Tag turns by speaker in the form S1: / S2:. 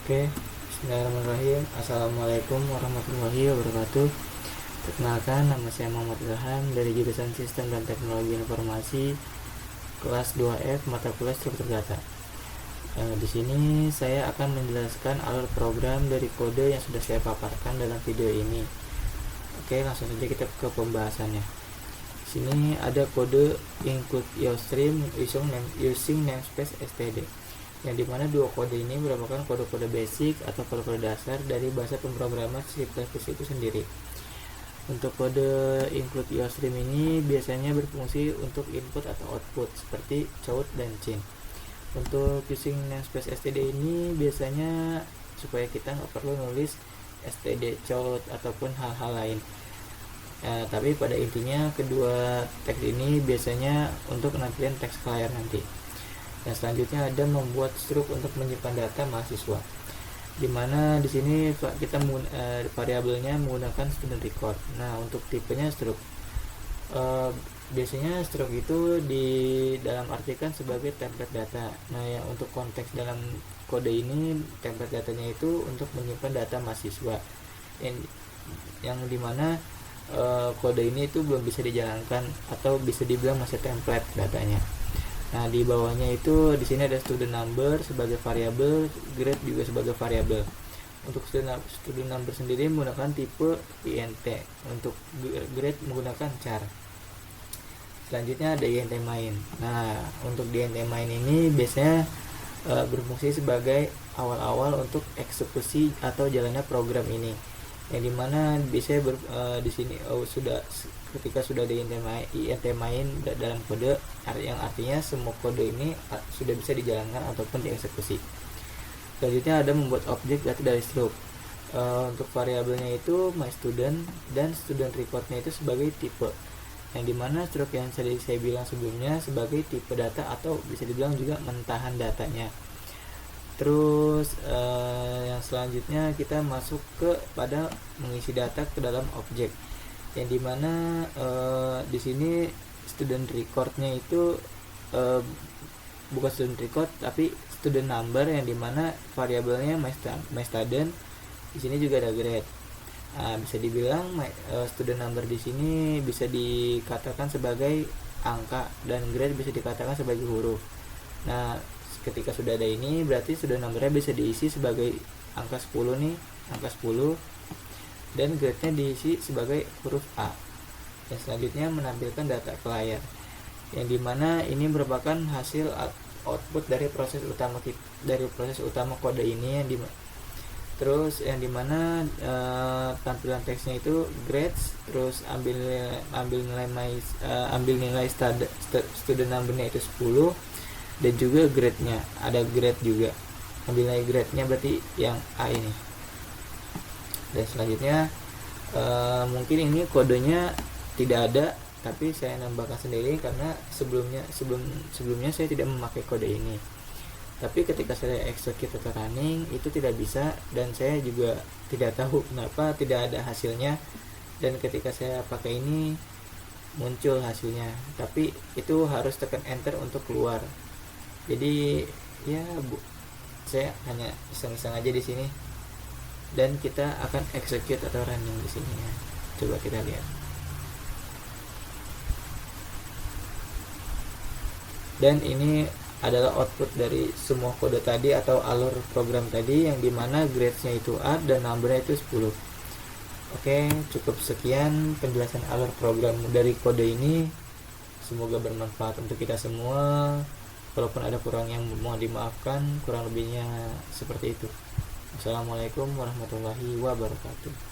S1: Oke, bismillahirrahmanirrahim. Assalamualaikum warahmatullahi wabarakatuh. Perkenalkan, nama saya Muhammad Ilham dari jurusan Sistem dan Teknologi Informasi kelas 2F mata kuliah Struktur Data. Di sini saya akan menjelaskan alur program dari kode yang sudah saya paparkan dalam video ini. Oke, langsung saja kita ke pembahasannya. Di sini ada kode include yourstream using namespace std, yang dimana dua kode ini merupakan kode-kode basic atau kode-kode dasar dari bahasa pemrograman C++ itu sendiri. Untuk kode include yourstream ini biasanya berfungsi untuk input atau output seperti count dan chain. Untuk using namespace std ini biasanya supaya kita nggak perlu nulis std count ataupun hal-hal lain. Tapi pada intinya kedua teks ini biasanya untuk penampilan teks ke layar nanti. Dan selanjutnya ada membuat struk untuk menyimpan data mahasiswa, dimana di sini kita variabelnya menggunakan student record. Nah, untuk tipenya struk, biasanya struk itu di dalam artikan sebagai template data. Nah, yang untuk konteks dalam kode ini template datanya itu untuk menyimpan data mahasiswa, yang dimana kode ini itu belum bisa dijalankan atau bisa dibilang masih template datanya. Nah, di bawahnya itu di sini ada student number sebagai variabel, grade juga sebagai variabel. Untuk student number sendiri menggunakan tipe int, untuk grade menggunakan char. Selanjutnya ada int main. Nah, untuk int main ini biasanya berfungsi sebagai awal-awal untuk eksekusi atau jalannya program ini, yang dimana biasanya di sini ketika sudah ada int main dalam kode, yang artinya semua kode ini sudah bisa dijalankan ataupun dieksekusi. Selanjutnya ada membuat objek data dari struk. Untuk variabelnya itu my student dan student recordnya itu sebagai tipe, yang dimana struk yang saya bilang sebelumnya sebagai tipe data atau bisa dibilang juga mentahan datanya. Terus yang selanjutnya kita masuk pada mengisi data ke dalam objek, yang dimana di sini student recordnya itu bukan student record tapi student number, yang dimana variabelnya my student. Di sini juga ada grade. Bisa dibilang student number di sini bisa dikatakan sebagai angka dan grade bisa dikatakan sebagai huruf. Nah, ketika sudah ada ini berarti student numbernya bisa diisi sebagai angka 10 nih, angka 10, dan grade-nya diisi sebagai huruf A. Dan selanjutnya menampilkan data ke layar, yang dimana ini merupakan hasil output dari proses utama kode ini, terus yang dimana tampilan teksnya itu grades, terus ambil nilai student number-nya itu 10, dan juga grade-nya ada grade juga, ambil nilai grade-nya berarti yang A ini. Dan selanjutnya mungkin ini kodenya tidak ada, tapi saya nambahkan sendiri karena sebelumnya saya tidak memakai kode ini. Tapi ketika saya execute atau running itu tidak bisa, dan saya juga tidak tahu kenapa tidak ada hasilnya. Dan ketika saya pakai ini muncul hasilnya, tapi itu harus tekan enter untuk keluar. Jadi ya saya hanya iseng-iseng aja di sini, dan kita akan execute atau running di sini ya. Coba kita lihat. Dan ini adalah output dari semua kode tadi atau alur program tadi, yang dimana grades-nya itu A dan number-nya itu 10. Oke, cukup sekian penjelasan alur program dari kode ini. Semoga bermanfaat untuk kita semua. Walaupun ada kurang yang mohon dimaafkan, kurang lebihnya seperti itu. Assalamualaikum warahmatullahi wabarakatuh.